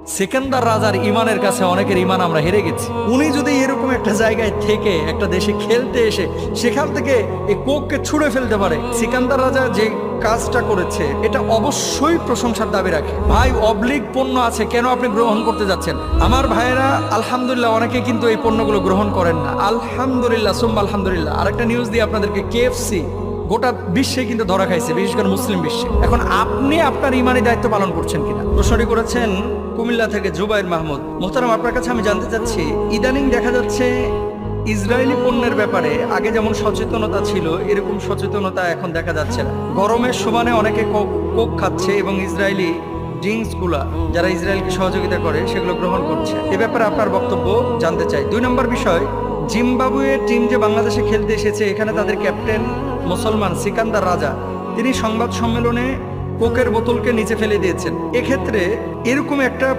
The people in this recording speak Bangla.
সিকান্দার রাজার ইমানের কাছে অনেকের ইমান আমরা হেরে গেছি। উনি যদি এরকম একটা জায়গায় থেকে একটা দেশে খেলতে এসে সেখান থেকে এই কোককে ছুঁড়ে ফেলতে পারে, সিকান্দার রাজা যে কাজটা করেছে এটা অবশ্যই প্রশংসার দাবি রাখে। ভাই, অবলিক পণ্য আছে, কেন আপনি গ্রহণ করতে যাচ্ছেন? আমার ভাইয়েরা আলহামদুলিল্লাহ অনেকে কিন্তু এই পণ্যগুলো গ্রহণ করেন না। আলহামদুলিল্লাহ সুম্মা আলহামদুলিল্লাহ। আরেকটা নিউজ দিয়ে আপনাদেরকে, কেএফসি গোটা বিশ্বে কিন্তু ধরা খাইছে, বিশেষ করে মুসলিম বিশ্বে। এখন আপনি আপনার ইমানি দায়িত্ব পালন করছেন কিনা? প্রশ্নটি করেছেন কুমিল্লা থেকে জুবাইর মাহমুদ। মোহতারাম, আপনার কাছে আমি জানতে চাচ্ছি, ইদানিং দেখা যাচ্ছে ইসরায়েলি পণ্যের ব্যাপারে আগে যেমন সচেতনতা ছিল এরকম সচেতনতা এখন দেখা যাচ্ছে না। গরমের সমানে অনেকে কোক খাচ্ছে এবং ইসরায়েলি ড্রিঙ্কস গুলা যারা ইসরায়েলকে সহযোগিতা করে সেগুলো গ্রহণ করছে। এ ব্যাপারে আপনার বক্তব্য জানতে চাই। 2 নম্বর বিষয়, জিম্বাবুয়ের টিম যে বাংলাদেশে খেলতে এসেছে, এখানে তাদের ক্যাপ্টেন মুসলমান সিকান্দার রাজা তিনি সংবাদ সম্মেলনে কোকের বোতলকে নিচে ফেলে দিয়েছেন। এক্ষেত্রে এরকম একটা